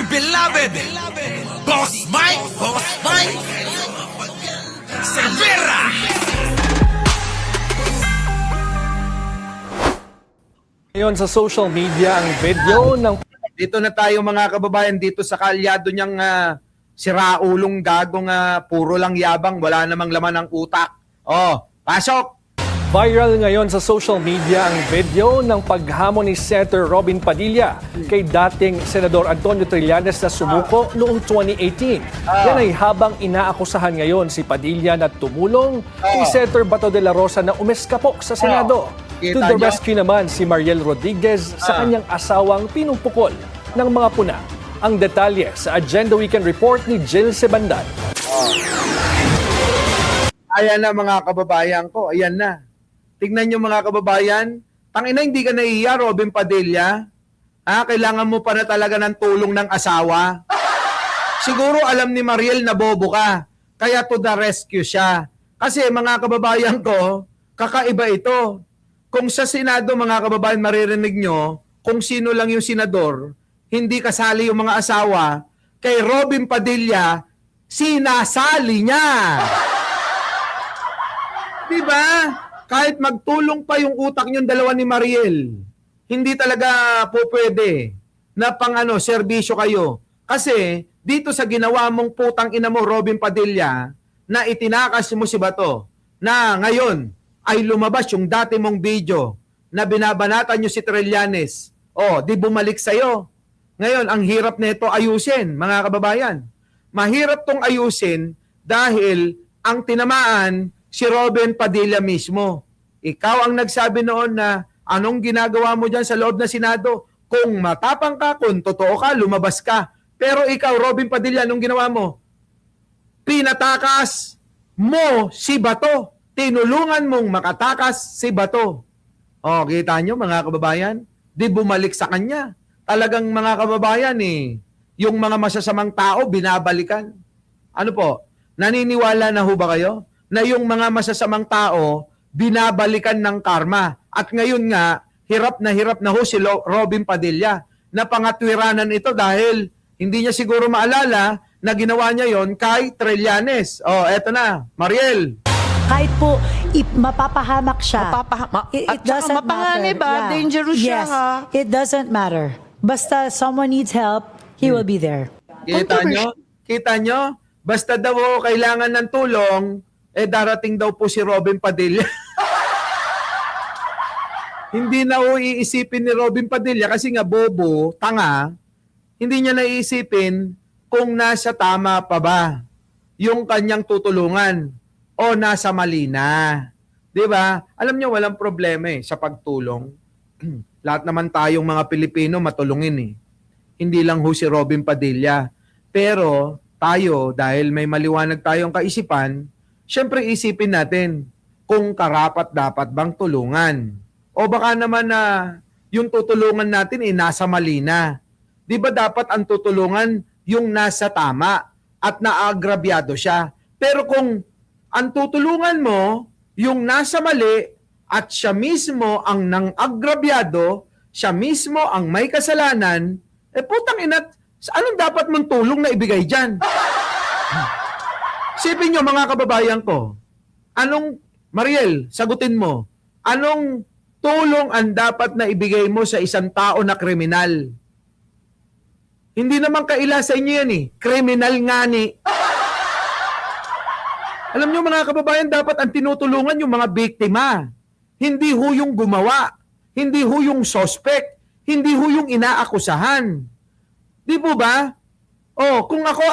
beloved Boss Mike Cervera. Ngayon sa social media ang video ng Dito na tayo mga kababayan dito sa kalyado niyang siraulong gagong puro lang yabang, wala namang laman ng utak. Oh, pasok! viral ngayon sa social media ang video ng paghamon ni Senator Robin Padilla kay dating Senador Antonio Trillanes na sumuko noong 2018. Yan ay habang inaakusahan ngayon si Padilla na tumulong kay Senator Bato de la Rosa na umeskapok sa Senado. To the rescue naman si Mariel Rodriguez sa kanyang asawang pinumpukol ng mga puna. Ang detalye sa Agenda Weekend Report ni Jill Sebandan. Ayan na mga kababayan ko, ayan na. Tignan nyo mga kababayan, tangina hindi ka nahihiya, Robin Padilla. Kailangan mo pa na talaga ng tulong ng asawa. Siguro alam ni Mariel na bobo ka, kaya to the rescue siya. Kasi mga kababayan ko, kakaiba ito. Kung sa Senado mga kababayan maririnig nyo, kung sino lang yung senador, hindi kasali yung mga asawa, kay Robin Padilla, sinasali niya. Diba? Kahit magtulong pa yung utak niyong dalawa ni Mariel, hindi talaga po pwede na serbisyo kayo. Kasi dito sa ginawa mong putang ina mo, Robin Padilla, na itinakas mo si Bato, na ngayon ay lumabas yung dati mong video na binabanatan nyo si Trillanes. Di bumalik sa'yo. Ngayon, ang hirap nito ayusin, mga kababayan. Mahirap tong ayusin dahil ang tinamaan si Robin Padilla mismo. Ikaw ang nagsabi noon na anong ginagawa mo dyan sa loob ng Senado? Kung matapang ka, kung totoo ka, lumabas ka. Pero ikaw, Robin Padilla, anong ginawa mo? Pinatakas mo si Bato. Tinulungan mong makatakas si Bato. Kita nyo mga kababayan? Di bumalik sa kanya. Talagang mga kababayan yung mga masasamang tao binabalikan. Ano po? Naniniwala na ho ba kayo? Na yung mga masasamang tao, binabalikan ng karma. At ngayon nga, hirap na ho si Robin Padilla na pangatwiranan ito dahil hindi niya siguro maalala na ginawa niya yon kay Trillanes. Eto na, Mariel. Kahit po mapapahamak siya. It doesn't mapanganib matter. Dangerous siya Yes, ha. it doesn't matter. Basta someone needs help, he will be there. Kita nyo? Kita nyo? Basta daw kailangan ng tulong, darating daw po si Robin Padilla. Hindi na iisipin ni Robin Padilla kasi nga bobo, tanga, hindi niya naiisipin kung nasa tama pa ba yung kanyang tutulungan o nasa mali na. Diba? Alam niyo walang problema sa pagtulong. Lahat naman tayong mga Pilipino matulungin Hindi lang ho si Robin Padilla. Pero tayo, dahil may maliwanag tayong kaisipan, syempre isipin natin kung karapat dapat bang tulungan. O baka naman na yung tutulungan natin nasa mali na. Di ba dapat ang tutulungan yung nasa tama at naagrabyado siya? Pero kung ang tutulungan mo yung nasa mali at siya mismo ang nang-agrabyado, siya mismo ang may kasalanan, putang ina, anong dapat mong tulong na ibigay dyan? Sipin nyo mga kababayan ko, Mariel, sagutin mo, anong tulong ang dapat na ibigay mo sa isang tao na kriminal? Hindi naman kaila sa inyo yan kriminal nga ni. Alam nyo mga kababayan, dapat ang tinutulungan yung mga biktima. Hindi ho yung gumawa. Hindi ho yung suspect. Hindi ho yung inaakusahan. Di po ba? Kung ako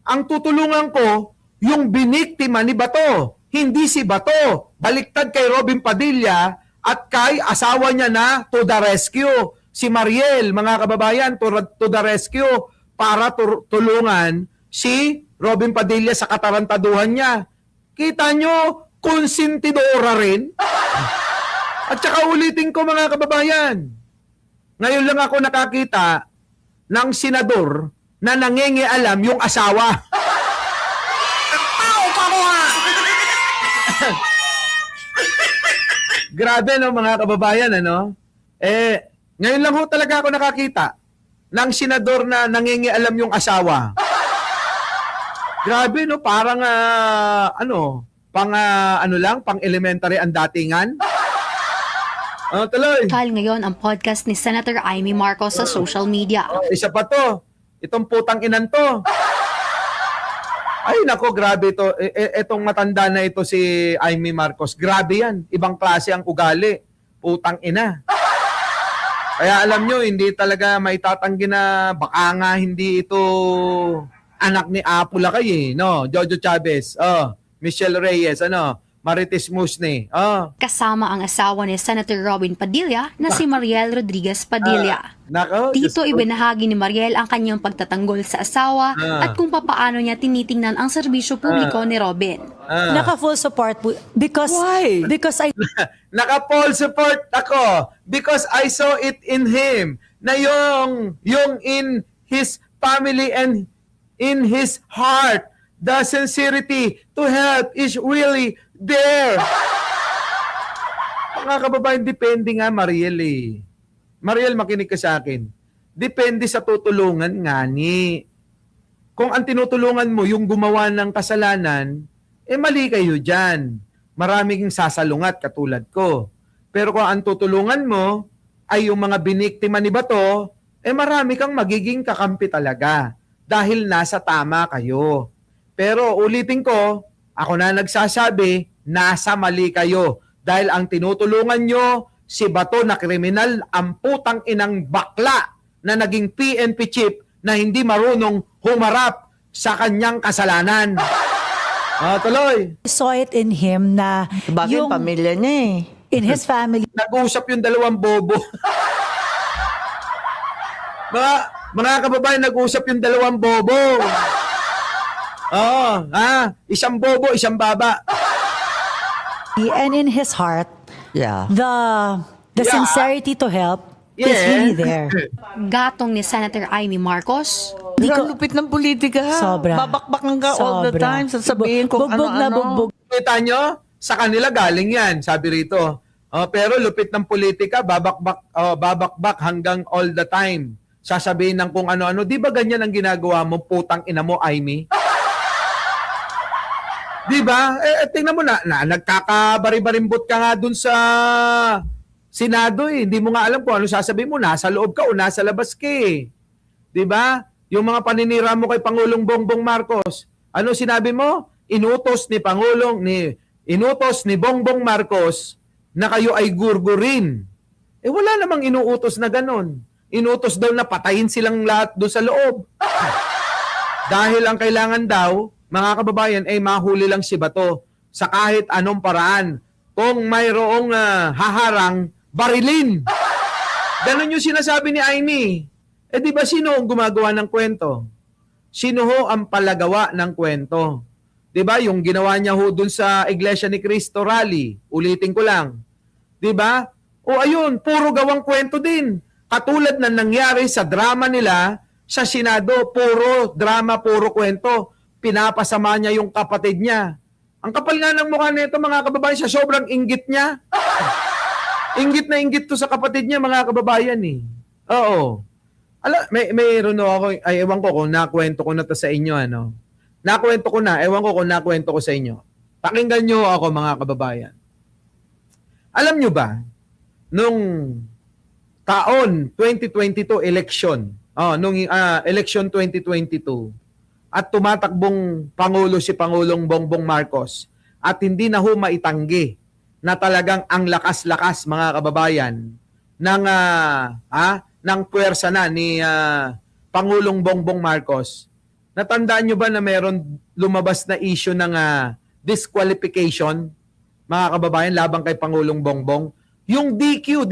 ang tutulungan ko yung biniktima ni Bato. Hindi si Bato. Baliktad kay Robin Padilla at kay asawa niya na to the rescue. Si Mariel, mga kababayan, to the rescue para tulungan si Robin Padilla sa katarantaduhan niya. Kita nyo, konsentidora rin. At saka ulitin ko mga kababayan, ngayon lang ako nakakita ng senador na nangingialam yung asawa. Grabe no mga kababayan, ngayon lang ho talaga ako nakakita ng senador na nangingialam yung asawa. Grabe, no? Parang, pang elementary ang datingan. Tuloy. Viral ngayon ang podcast ni Senator Amy Marcos sa social media. Isa pa to. Itong putang inan to. Ay, nako, grabe ito. Etong matanda na ito si Amy Marcos. Grabe yan. Ibang klase ang ugali. Putang ina. Kaya alam nyo, hindi talaga maitatanggi na baka nga hindi ito anak ni Apo Lakay, no? Jojo Chavez, Michelle Reyes, Marites Musni, Kasama ang asawa ni Senator Robin Padilla na si Mariel Rodriguez Padilla. Nako, Dito Diyos ko. ibinahagi ni Mariel ang kanyang pagtatanggol sa asawa at kung papaano niya tinitingnan ang serbisyo publiko ni Robin. Naka full support po. Because, Why? because I Naka-full support ako because I saw it in him na yung in his family and in his heart, the sincerity to help is really there. Mga kababayan, depende nga, Mariel eh. Mariel, makinig ka sa akin. Depende sa tutulungan nga ni. Kung ang tinutulungan mo yung gumawa ng kasalanan, mali kayo dyan. Maraming sasalungat katulad ko. Pero kung ang tutulungan mo ay yung mga biniktima ni Bato, marami kang magiging kakampi talaga dahil nasa tama kayo. Pero ulitin ko, ako na nagsasabi, nasa mali kayo dahil ang tinutulungan nyo, si Bato na kriminal, ang putang inang bakla na naging PNP chief na hindi marunong humarap sa kanyang kasalanan. Tuloy. saw it in him na Bagay pamilya niya eh. in his family, Nag-uusap yung dalawang bobo. mga kababayan, nag-uusap yung dalawang bobo. Isang bobo, isang baba. and in his heart, Yeah. the Yeah. sincerity to help is Yeah. really there. Gatong ni Senator Amy Marcos, Hindi ka lupit ng politika. Sobra. Babakbak ka all the Sobra. time. Sasabihin kung Bugbog na ano-ano. bugbog. Kita nyo? Sa kanila galing yan, sabi rito. Pero lupit ng politika, babakbak hanggang all the time. Sasabihin ng kung ano-ano. Di ba ganyan ang ginagawa mo, putang ina mo, Amy? Di ba? Tingnan mo na nagkakabari-barimbot ka nga dun sa Senado eh. Hindi mo nga alam kung ano sasabihin mo. Nasa loob ka o nasa labas ka eh. Di ba? Yung mga paninira mo kay Pangulong Bongbong Marcos. Ano sinabi mo? Inutos ni Bongbong Marcos na kayo ay gurgurin. Wala namang inuutos na ganon. Inutos daw na patayin silang lahat doon sa loob. Dahil ang kailangan daw, mga kababayan, ay mahuli lang si Bato sa kahit anong paraan. Kung mayroong haharang, barilin. Ganon yung sinasabi ni Amy. Di ba sino ang gumagawa ng kwento? Sino ho ang palagawa ng kwento? Di ba yung ginawa niya ho dun sa Iglesia ni Cristo rally? Ulitin ko lang. Di ba? O ayun, puro gawang kwento din. Katulad na nangyari sa drama nila sa Senado, puro drama, puro kwento. Pinapasama niya yung kapatid niya. Ang kapal nga ng mukha nito, mga kababayan, sa sobrang inggit niya. Inggit na inggit to sa kapatid niya, mga kababayan eh. Oo. Mayroon ako, ewan ko kung nakwento ko na to sa inyo, Nakwento ko na, ewan ko kung nakwento ko sa inyo. Pakinggan nyo ako, mga kababayan. Alam nyo ba, nung taon 2022 election, election 2022, at tumatakbong Pangulo si Pangulong Bongbong Marcos, at hindi na ho maitanggi na talagang ang lakas-lakas, mga kababayan, ng puwersa na ni Pangulong Bongbong Marcos. Natandaan nyo ba na meron lumabas na issue ng disqualification, mga kababayan, labang kay Pangulong Bongbong? Yung DQ.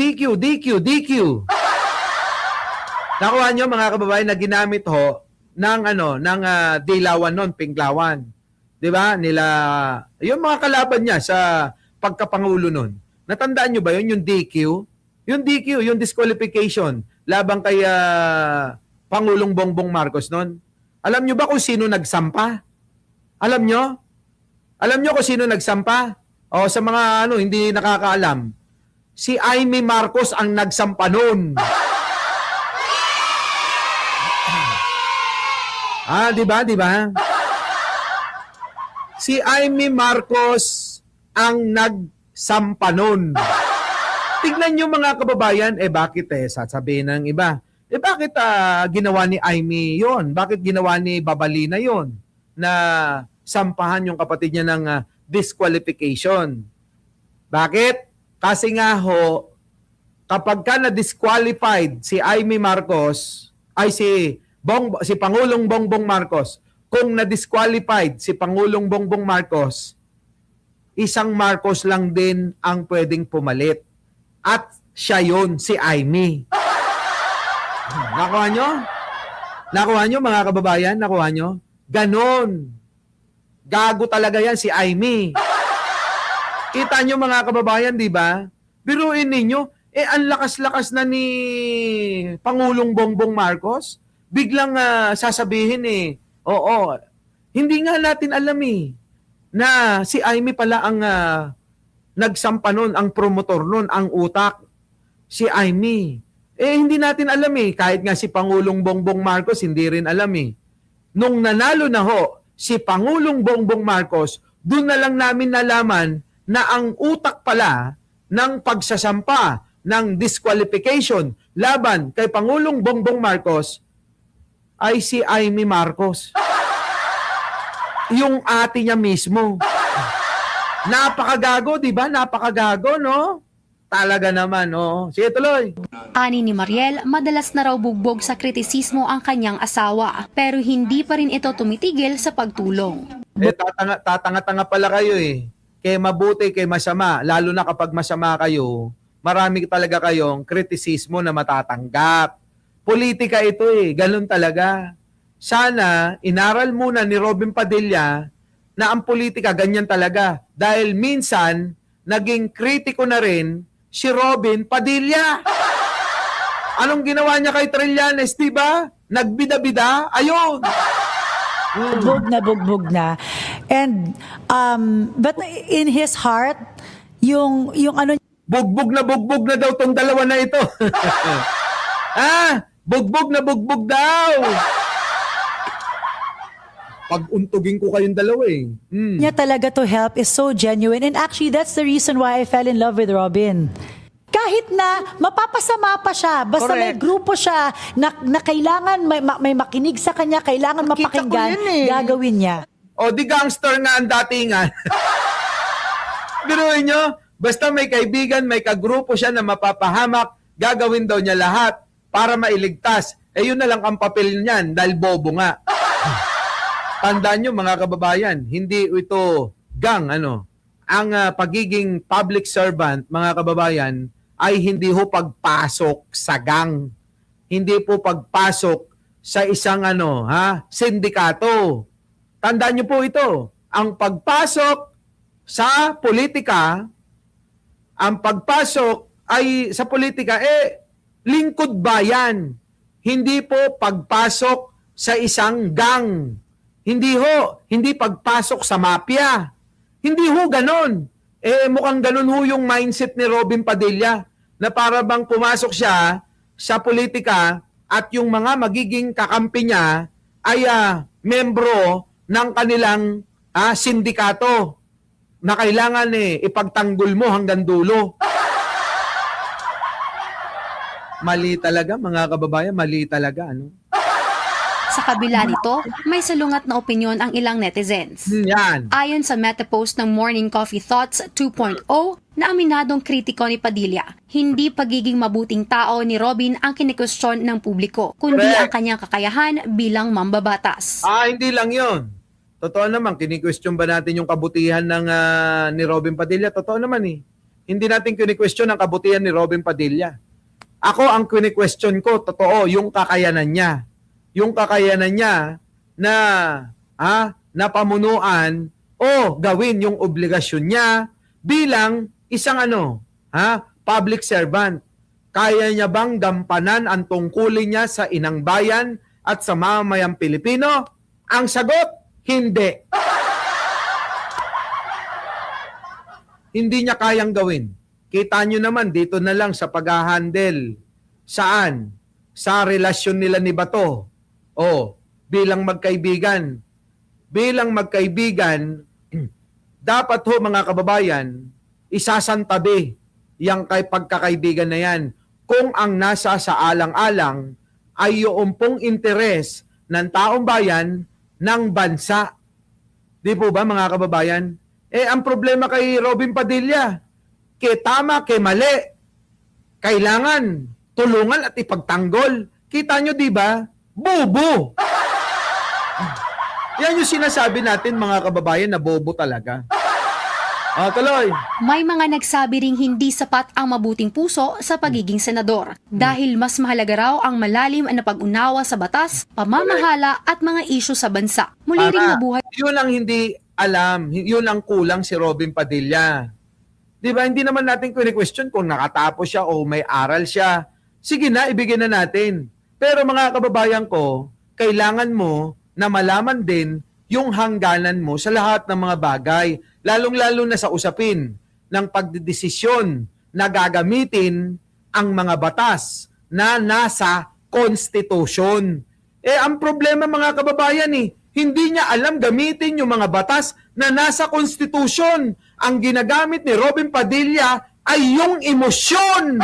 Nakuha nyo, mga kababayan, na ginamit ho ng Dilawan nun, Pinglawan. 'Di ba? Yung mga kalaban niya sa pagkapangulo nun. Natandaan nyo ba yun, yung DQ? Yung DQ, yung disqualification labang kay Pangulong Bongbong Marcos nun. Alam nyo ba kung sino nagsampa? Alam nyo? Alam nyo kung sino nagsampa? O sa mga hindi nakakaalam. Si Amy Marcos ang nagsampa nun. Di ba? Di ba? Si Amy Marcos ang nagsampa nun. Tignan nyo mga kababayan, bakit sasabihin ng iba? Bakit ginawa ni Amy yon? Bakit ginawa ni Babalina yon? Na sampahan yung kapatid niya ng disqualification. Bakit? Kasi nga ho, kapag ka na-disqualified si Amy Marcos, ay si Pangulong Bongbong Marcos, kung na-disqualified si Pangulong Bongbong Marcos, isang Marcos lang din ang pwedeng pumalit. At siya yun, si Amy. Nakuha nyo? Nakuha nyo mga kababayan? Nakuha nyo? Ganon. Gago talaga yan si Amy. Kita nyo mga kababayan, di ba? Biruin ninyo, ang lakas-lakas na ni Pangulong Bongbong Marcos. Biglang sasabihin oo, hindi nga natin alam na si Amy pala ang nagsampa nun, ang promotor nun, ang utak. Si Amy. Hindi natin alam kahit nga si Pangulong Bongbong Marcos, hindi rin alam Nung nanalo na ho, si Pangulong Bongbong Marcos, doon na lang namin nalaman na ang utak pala ng pagsasampa ng disqualification laban kay Pangulong Bongbong Marcos ay si Amy Marcos. Yung ate niya mismo. Napakagago, di ba? Napakagago, no? Talaga naman, no? Sige, tuloy. Ani ni Mariel, madalas na raw bugbog sa kritisismo ang kanyang asawa, pero hindi pa rin ito tumitigil sa pagtulong. Tatanga-tanga pala kayo Kaya mabuti, kay masama. Lalo na kapag masama kayo, marami talaga kayong kritisismo na matatanggap. Politika ito ganun talaga. Sana, inaral muna ni Robin Padilla na ang politika ganyan talaga. Dahil minsan, naging kritiko na rin si Robin Padilla. Anong ginawa niya kay Trillanes, diba? Nagbida-bida? Ayun! Bugbog na. And, but in his heart, yung ano, Bugbog na daw tong dalawa na ito. Bugbog daw. Pag-untugin ko kayong dalawa niya talaga to help is so genuine. And actually, that's the reason why I fell in love with Robin. Kahit na mapapasama pa siya, basta may Correct. grupo siya na kailangan may makinig sa kanya, kailangan Nakita ko mapakinggan, yun gagawin niya. O di gangster nga ang datingan. Biruin nyo, basta may kaibigan, may kagrupo siya na mapapahamak, gagawin daw niya lahat para mailigtas. Yun na lang ang papel niyan dahil bobo nga. Tandaan nyo mga kababayan, hindi ito gang Ang pagiging public servant, mga kababayan, ay hindi ho pagpasok sa gang. Hindi po pagpasok sa isang sindikato. Tandaan nyo po ito, ang pagpasok sa politika, ang pagpasok ay sa politika, lingkod bayan. Hindi po pagpasok sa isang gang. Hindi pagpasok sa mafia. Hindi ho ganon. Mukhang ganon ho yung mindset ni Robin Padilla na para bang pumasok siya sa politika at yung mga magiging kakampi niya ay membro ng kanilang sindikato na kailangan ipagtanggol mo hanggang dulo. Mali talaga mga kababayan, mali talaga. Sa kabila nito, may salungat na opinyon ang ilang netizens. Yan. Ayon sa meta-post ng Morning Coffee Thoughts 2.0 na aminadong kritiko ni Padilla, hindi pagiging mabuting tao ni Robin ang kinikwestiyon ng publiko, kundi Correct. ang kanyang kakayahan bilang mambabatas. Hindi lang yon. Totoo naman, kini-question ba natin yung kabutihan ng ni Robin Padilla? Totoo naman Hindi natin kini-question ang kabutihan ni Robin Padilla. Ako, ang kini-question ko, totoo, yung kakayanan niya. Yung kakayanan niya na pamunuan o gawin yung obligasyon niya bilang isang public servant. Kaya niya bang gampanan ang tungkulin niya sa inang bayan at sa mamamayang Pilipino? Ang sagot, hindi. Hindi niya kayang gawin. Kita nyo naman dito na lang sa pag-handle. Saan? Sa relasyon nila ni Bato. bilang magkaibigan. Bilang magkaibigan, dapat ho mga kababayan, isasantabi yang kay pagkakaibigan na yan. Kung ang nasa sa alang-alang ay yung pong interes ng taong bayan ng bansa. Di po ba mga kababayan? Ang problema kay Robin Padilla, ke tama, ke mali, kailangan tulungan at ipagtanggol. Kita nyo di ba? Bobo! Yan yung sinasabi natin mga kababayan na bobo talaga. Tuloy. May mga nagsabi ring hindi sapat ang mabuting puso sa pagiging senador dahil mas mahalaga raw ang malalim na pag-unawa sa batas, pamamahala at mga isyu sa bansa. Muli ring nabuhay. Yun ang hindi alam, yun ang kulang si Robin Padilla. Di ba? Hindi naman natin question kung nakatapos siya o may aral siya. Sige na, ibigay na natin. Pero mga kababayan ko, kailangan mo na malaman din yung hangganan mo sa lahat ng mga bagay, lalong-lalo na sa usapin ng pagdedesisyon na gagamitin ang mga batas na nasa konstitusyon. Ang problema mga kababayan hindi niya alam gamitin yung mga batas na nasa konstitusyon. Ang ginagamit ni Robin Padilla ay yung emosyon.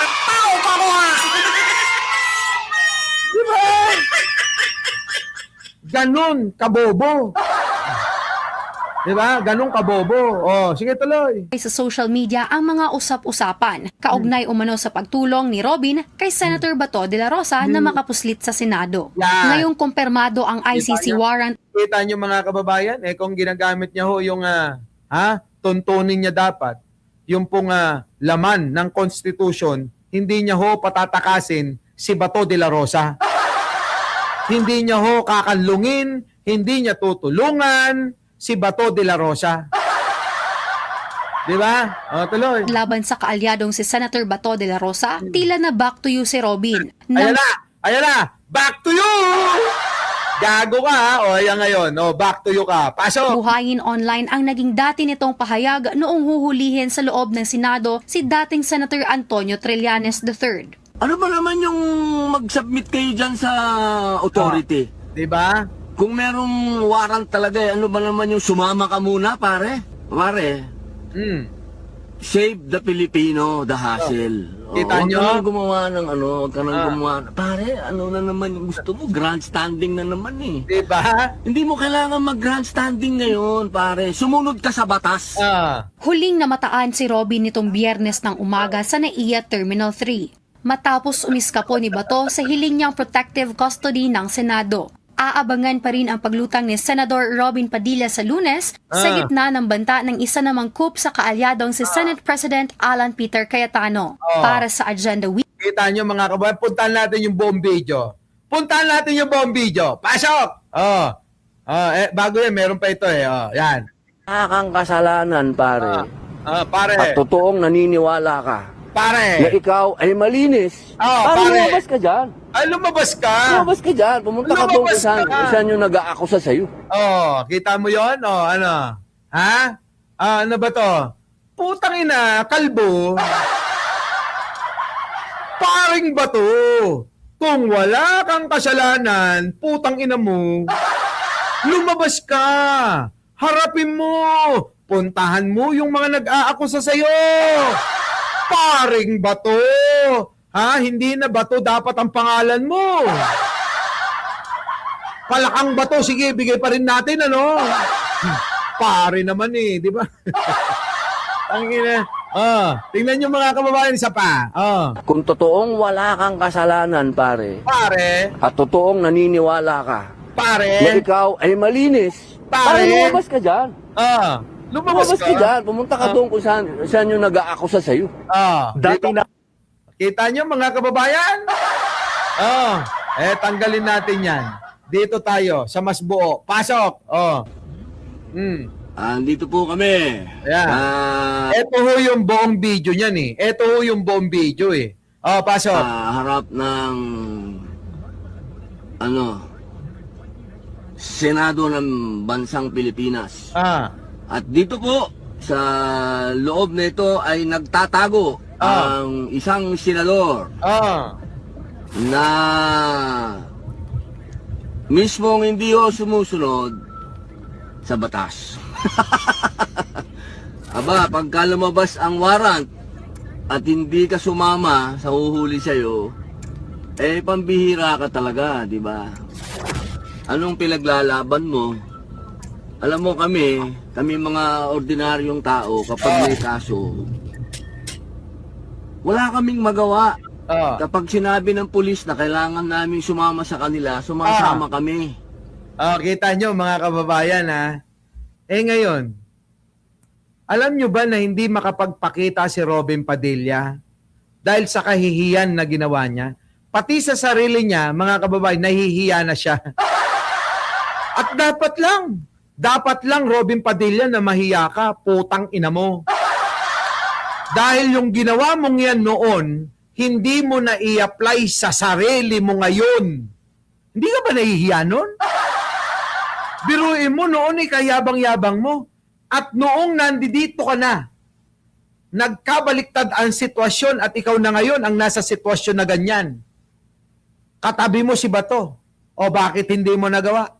Tao pa ko ha! Diba? Ganon kabobo. Diba? Ganon kabobo. Sige tuloy. Sa social media ang mga usap-usapan, kaugnay umano sa pagtulong ni Robin kay Senator Bato de la Rosa na makapuslit sa Senado. Yan. Ngayong kumpirmado ang ICC warrant. Kita nyo mga kababayan, kung ginagamit niya ho yung tuntunin niya dapat, yung pong laman ng Constitution, hindi niya ho patatakasin si Bato de la Rosa. Hindi niya ho kakanlungin, hindi niya tutulungan si Bato de la Rosa. Di ba? Tuloy. Laban sa kaalyadong si Senator Bato de la Rosa, tila na back to you si Robin. Ayan na! Back to you! Gago ka ha? Ayan ngayon. Back to you ka. Pasok! Buhayin online ang naging dati nitong pahayag noong huhulihin sa loob ng Senado si dating Senator Antonio Trillanes III. Ano ba naman yung mag-submit kayo dyan sa authority? Di ba? Kung merong warrant talaga, ano ba naman yung sumama ka muna, pare? Pare, save the Filipino, the hassle. Kita Huwag nyo? ka nang gumawa ng huwag ka nang gumawa. Pare, ano na naman yung gusto mo? Grandstanding na naman eh. Di ba? Hindi mo kailangan mag-grandstanding ngayon, pare. Sumunod ka sa batas. Huling namataan si Robin nitong Biyernes ng umaga sa NAIA Terminal 3. Matapos umiskapo ni Bato sa hiling niyang protective custody ng Senado. Aabangan pa rin ang paglutang ni Senador Robin Padilla sa Lunes sa gitna ng banta ng isa namang coup sa kaalyadong si Senate President Alan Peter Cayetano. Para sa Agenda Week. Kita nyo mga kababayan, puntahan natin yung buong video. Puntahan natin yung buong video. Pasok! Bago yan, meron pa ito yan. Kang kasalanan, pare. Pare. At totoong naniniwala ka na Pare. ikaw ay malinis. Pare. Lumabas ka dyan. Ay, lumabas ka. Lumabas ka dyan. Pumunta ka doon Lumabas kung ka. saan yung nag-aakusa sa'yo. Kita mo yon? Ano? Ha? Ano ba to? Putang ina, kalbo. Paring Bato. Kung wala kang kasalanan, putang ina mo, lumabas ka. Harapin mo. Puntahan mo yung mga nag-aakusa sa'yo. Paring Bato. Hindi na Bato dapat ang pangalan mo. Palakang Bato, sige, bigay pa rin natin, ano? Pare naman di ba? Ang ina. Tingnan nyo mga kababayan, isa pa. Kung totoong wala kang kasalanan, pare, Pare, at totoong naniniwala ka na pare, ikaw ay malinis, Pare. lumabas ka dyan. lumabas Lumabas ka. ka dyan. Pumunta ka doon kung saan yung nag-aakusa sa'yo. Dati na. Kita nyo mga kababayan? Tanggalin natin yan. Dito tayo, sa mas buo. Pasok. Andito po kami. Ayan. Ito ho yung buong video niyan Ito ho yung buong video pasok. Harap ng Senado ng Bansang Pilipinas. At dito po sa loob nito ay nagtatago ang isang senador na mismong hindi ho sumusunod sa batas. Aba, pagka lumabas ang warrant at hindi ka sumama sa huhuli sa'yo, eh, pambihira ka talaga, di ba? Anong pinaglalaban mo? Alam mo kami mga ordinaryong tao, kapag may kaso, wala kaming magawa. Ah. Kapag sinabi ng pulis na kailangan namin sumama sa kanila, sumasama kami. Kita nyo mga kababayan ha. Ngayon, alam nyo ba na hindi makapagpakita si Robin Padilla dahil sa kahihiyan na ginawa niya? Pati sa sarili niya, mga kababayan, nahihiya na siya. At dapat lang Robin Padilla na mahiya ka, putang ina mo. Dahil yung ginawa mong yan noon, hindi mo na i-apply sa sarili mo ngayon. Hindi ka ba nahihiya nun? Biruin mo noon kayabang-yabang mo. At noong nandito ka na, nagkabaliktad ang sitwasyon at ikaw na ngayon ang nasa sitwasyon na ganyan. Katabi mo si Bato. O bakit hindi mo nagawa?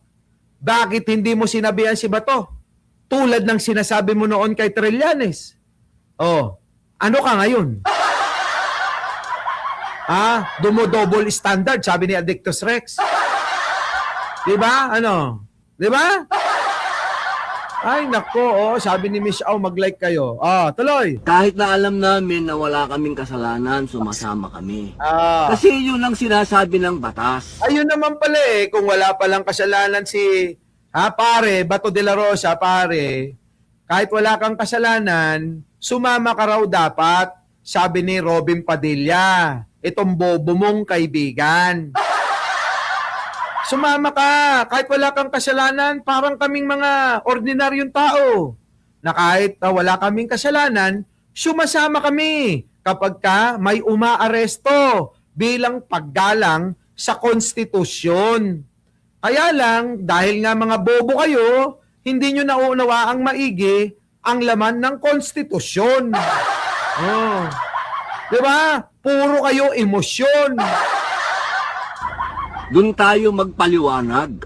Bakit hindi mo sinabihan si Bato? Tulad ng sinasabi mo noon kay Trillanes. O, ano ka ngayon? Dumo-double standard, sabi ni Addictus Rex. Diba? Ano? Diba? Ay, nako, sabi ni Miss Au, mag-like kayo. Tuloy. Kahit na alam namin na wala kaming kasalanan, sumasama kami. Ah. Kasi yun ang sinasabi ng batas. Ayun naman pala kung wala palang kasalanan si pare, Bato de la Rosa, pare, kahit wala kang kasalanan, sumama ka raw dapat, sabi ni Robin Padilla, itong bobo mong kaibigan. Sumama ka, kahit wala kang kasalanan, parang kaming mga ordinaryong tao, na kahit wala kaming kasalanan, sumasama kami kapag ka may umaaresto bilang paggalang sa konstitusyon. Kaya lang, dahil nga mga bobo kayo, hindi nyo nauunawaang maigi ang laman ng konstitusyon. Diba? Puro kayo emosyon. Doon tayo magpaliwanag.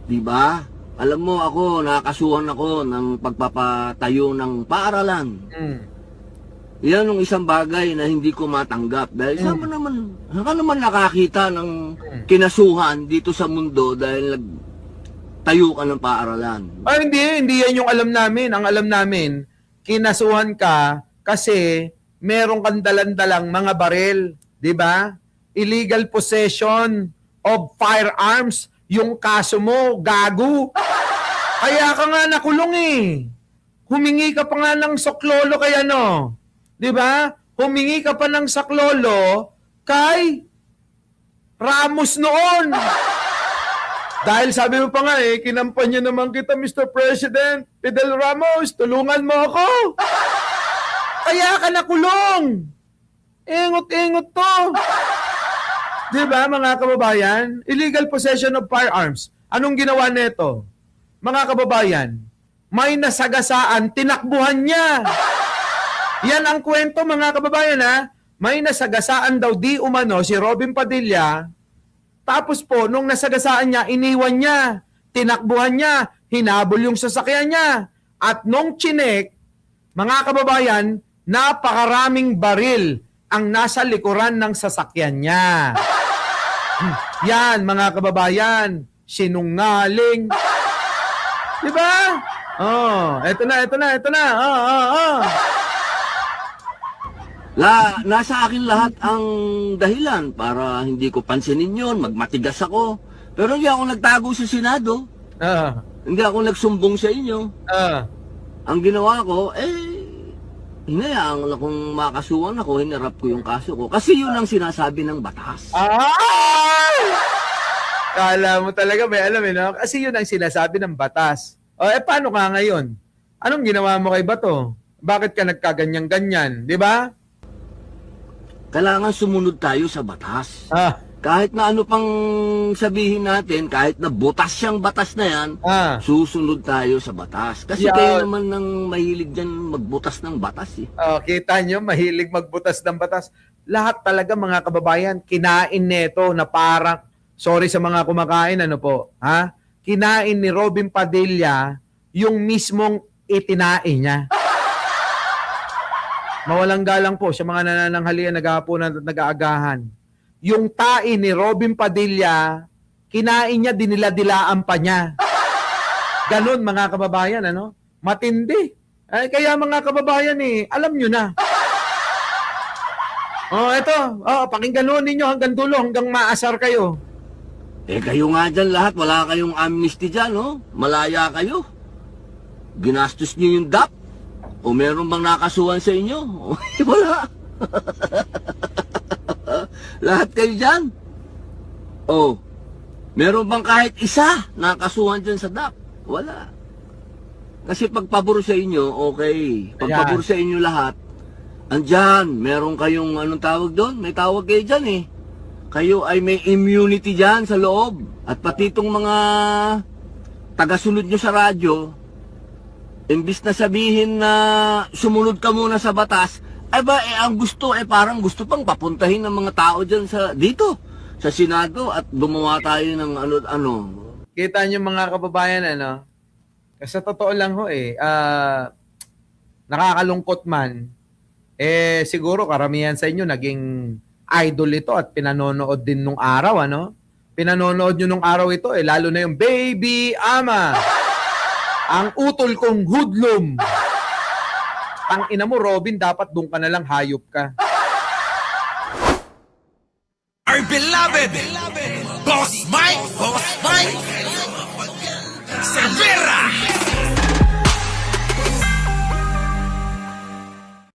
Diba? Alam mo ako, nakakasuhan ako ng pagpapatayo ng paaralan. Yan ang isang bagay na hindi ko matanggap. Dahil saan ka naman nakakita ng kinasuhan dito sa mundo dahil tayo ka ng paaralan. Hindi yan yung alam namin. Ang alam namin, kinasuhan ka kasi meron kang dalang-dalang mga baril. Diba? Illegal possession of firearms. Yung kaso mo, gago. Kaya ka nga nakulong Humingi ka pa nga ng soklolo kay ano. Diba? Humingi ka pa ng saklolo kay Ramos noon. Dahil sabi mo pa nga kinampanya naman kita, Mr. President. Fidel Ramos, tulungan mo ako. Kaya ka nakulong. Ingot-ingot to. Diba, mga kababayan? Illegal possession of firearms. Anong ginawa nito? Mga kababayan, may nasagasaan, tinakbuhan niya. Yan ang kwento, mga kababayan, May nasagasaan daw di umano si Robin Padilla. Tapos po, nung nasagasaan niya, iniwan niya. Tinakbuhan niya. Hinabol yung sasakyan niya. At nung chinek, mga kababayan, napakaraming baril ang nasa likuran ng sasakyan niya. Yan, mga kababayan, sinungaling. Diba? Eto na. Nasa akin lahat ang dahilan para hindi ko pansinin yon, magmatigas ako. Pero hindi ako nagtago sa Senado. Hindi ako nagsumbong sa inyo. Ang ginawa ko, hinayaan na kung makasuhan ako, hinarap ko yung kaso ko. Kasi yun ang sinasabi ng batas. Kala mo talaga may alam no? Kasi yun ang sinasabi ng batas. Paano ka ngayon? Anong ginawa mo kay Bato? Bakit ka nagkaganyan-ganyan? Di ba? Kailangan sumunod tayo sa batas. Kahit na ano pang sabihin natin, kahit na butas siyang batas na yan, susunod tayo sa batas. Kasi kayo naman nang mahilig dyan magbutas ng batas Kita nyo, mahilig magbutas ng batas. Lahat talaga mga kababayan, kinain neto na parang Sorry sa mga kumakain, ano po, ha? Kinain ni Robin Padilla yung mismong itinain niya. Mawalang galang po sa mga nanananghalian, naghahaponan at nag-aagahan. Yung tae ni Robin Padilla, kinain niya, diniladilaan pa niya. Ganon mga kababayan, ano? Matindi. Ay, kaya mga kababayan alam nyo na. Ito. Pakinggan nun ninyo hanggang dulo, hanggang maasar kayo. Kayo nga dyan lahat, wala kayong amnesty dyan, no? Malaya kayo. Ginastos niyo yung DAP? O meron bang nakasuhan sa inyo? Wala. Lahat kayo dyan. Meron bang kahit isa nakasuhan dyan sa DAP? Wala. Kasi pag pabor sa inyo, okay. Pag pabor sa inyo lahat, andyan, meron kayong, anong tawag doon? May tawag kayo dyan Kayo ay may immunity dyan sa loob. At pati itong mga tagasunod nyo sa radyo, imbis na sabihin na sumunod ka muna sa batas, ang gusto, parang gusto pang papuntahin ng mga tao dyan dito, sa Senado at gumawa tayo ng ano. Kita nyo mga kababayan, ano? Kasi sa totoo lang nakakalungkot man, siguro karamihan sa inyo naging idol ito at pinanonood din nung araw, ano? Pinanonood nyo nung araw ito, lalo na yung Baby Ama, ang utol kong hoodlum. Ang ina mo, Robin, dapat doon ka na lang, hayop ka. Our beloved Boss Mike Cervera.